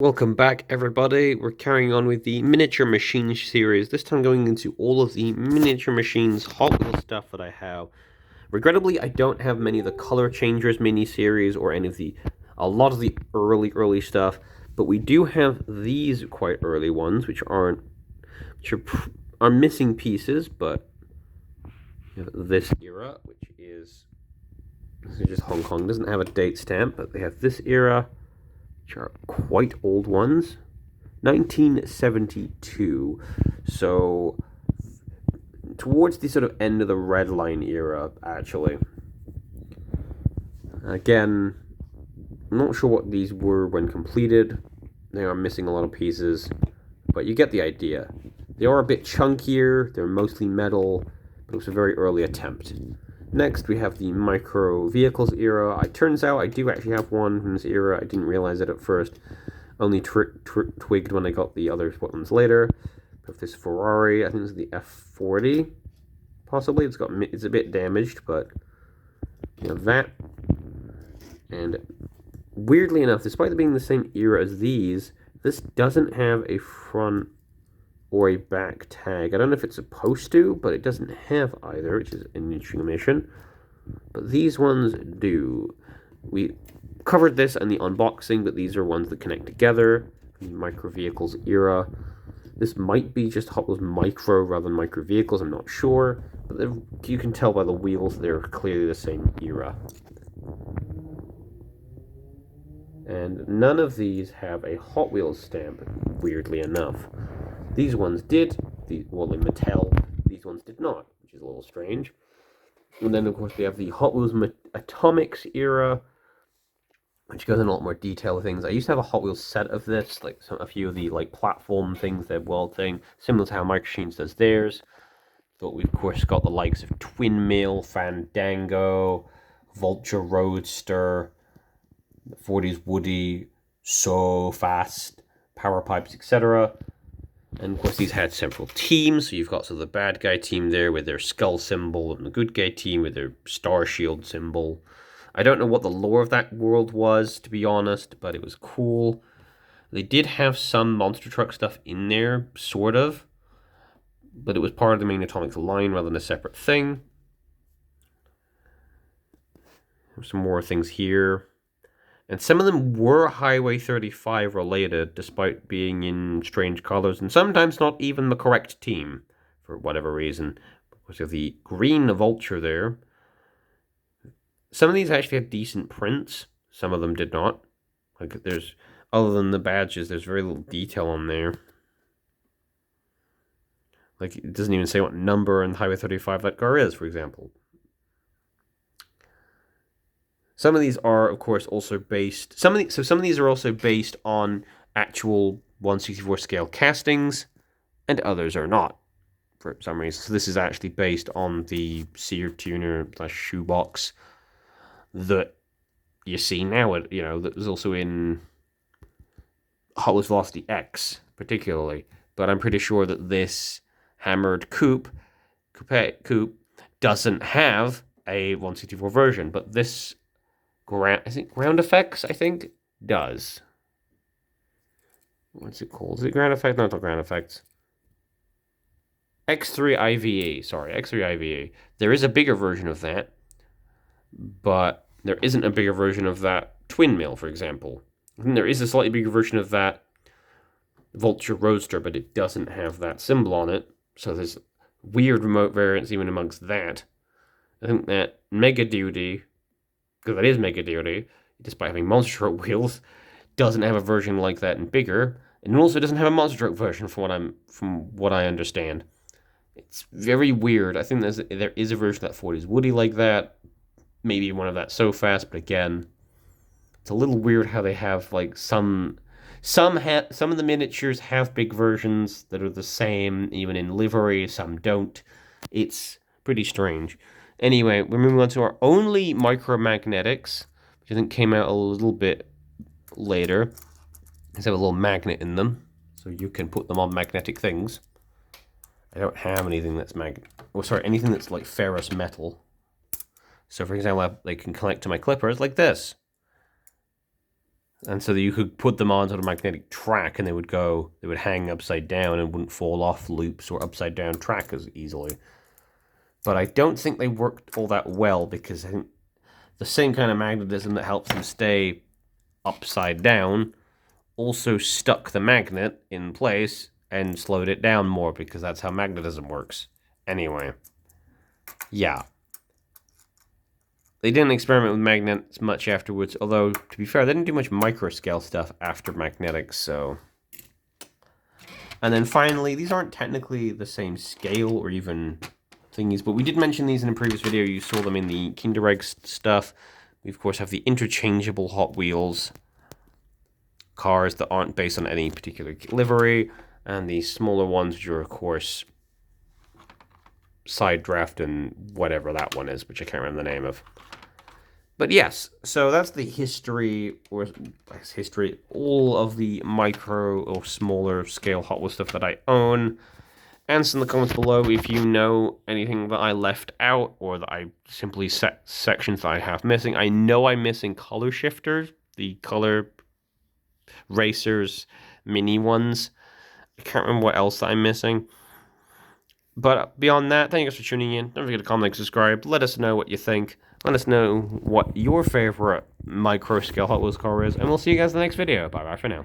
Welcome back, everybody. We're carrying on with the miniature machine series, this time going into all of the miniature machines Hot Wheels stuff that I have. Regrettably, I don't have many of the Color Changers mini-series or a lot of the early stuff, but we do have these quite early ones, which are missing pieces, but this era, which is just Hong Kong, doesn't have a date stamp, but they have this era, which are quite old ones. 1972. So, towards the sort of end of the Red Line era, actually. Again, I'm not sure what these were when completed. They are missing a lot of pieces, but you get the idea. They are a bit chunkier, they're mostly metal, but it was a very early attempt. Next, we have the micro vehicles era. It turns out I do actually have one from this era. I didn't realize it at first. Only twigged when I got the other ones later. We have this Ferrari. I think it's the F40, possibly. It's a bit damaged, but you know that. And weirdly enough, despite it being the same era as these, this doesn't have a front or a back tag. I don't know if it's supposed to, but it doesn't have either, which is an interesting omission. But these ones do. We covered this in the unboxing, but these are ones that connect together. The micro vehicles era. This might be just Hot Wheels Micro rather than micro vehicles, I'm not sure. But you can tell by the wheels they're clearly the same era. And none of these have a Hot Wheels stamp, weirdly enough. These ones did, in Mattel, these ones did not, which is a little strange. And then, of course, we have the Hot Wheels Atomics era, which goes in a lot more detail with things. I used to have a Hot Wheels set of this, like a few of the platform things, their world thing, similar to how Micro Machines does theirs. But we've, of course, got the likes of Twin Mill, Fandango, Vulture Roadster, the 40s Woody, So Fast, Power Pipes, etc. And of course, these had several teams. So you've got the bad guy team there with their skull symbol, and the good guy team with their star shield symbol. I don't know what the lore of that world was, to be honest, but it was cool. They did have some monster truck stuff in there, sort of, but it was part of the main Atomics line rather than a separate thing. There's some more things here. And some of them were Highway 35 related, despite being in strange colors, and sometimes not even the correct team, for whatever reason. Because of the green Vulture there. Some of these actually had decent prints, some of them did not. Like, other than the badges, there's very little detail on there. Like, it doesn't even say what number in Highway 35 that car is, for example. Some of these are, of course, also based. Some of these are also based on actual 1/64 scale castings, and others are not, for some reason. So this is actually based on the Sear tuner / shoebox that you see now. That was also in Hot Wheels Velocity X, particularly. But I'm pretty sure that this hammered coupe doesn't have a 1/64 version, but this. Ground Effects, I think, does. What's it called? Is it Ground Effect? No, it's not Ground Effects. X3 IVE. Sorry, X3 IVE. There is a bigger version of that, but there isn't a bigger version of that Twin Mill, for example. And there is a slightly bigger version of that Vulture Roadster, but it doesn't have that symbol on it. So there's weird remote variants even amongst that. I think that Mega Duty, because that is Mega Duty, despite having monster truck wheels, doesn't have a version like that and bigger, and it also doesn't have a monster truck version from what I understand. It's very weird. I think there is a version of that 40s Woody like that, maybe one of that So Fast, but again, it's a little weird how they have some of the miniatures have big versions that are the same even in livery, some don't. It's pretty strange. Anyway, we're moving on to our only Micromagnetics, which I think came out a little bit later. These have a little magnet in them, so you can put them on magnetic things. I don't have anything that's anything that's like ferrous metal. So, for example, they can connect to my clippers like this. And so that you could put them onto the magnetic track and they would hang upside down and wouldn't fall off loops or upside down track as easily. But I don't think they worked all that well because I think the same kind of magnetism that helps them stay upside down also stuck the magnet in place and slowed it down more because that's how magnetism works. Anyway, yeah. They didn't experiment with magnets much afterwards, although, to be fair, they didn't do much microscale stuff after magnetics, so... And then finally, these aren't technically the same scale or even thingies, but we did mention these in a previous video. You saw them in the Kinder Egg stuff. We, of course, have the interchangeable Hot Wheels cars that aren't based on any particular livery, and the smaller ones, which are, of course, Side Draft and whatever that one is, which I can't remember the name of. But yes, so that's the history, all of the micro or smaller scale Hot Wheels stuff that I own. Answer in the comments below if you know anything that I left out or that I simply set sections that I have missing. I know I'm missing color shifters, the color racers, mini ones. I can't remember what else that I'm missing. But beyond that, thank you guys for tuning in. Don't forget to comment, like, subscribe. Let us know what you think. Let us know what your favorite micro scale Hot Wheels car is. And we'll see you guys in the next video. Bye-bye for now.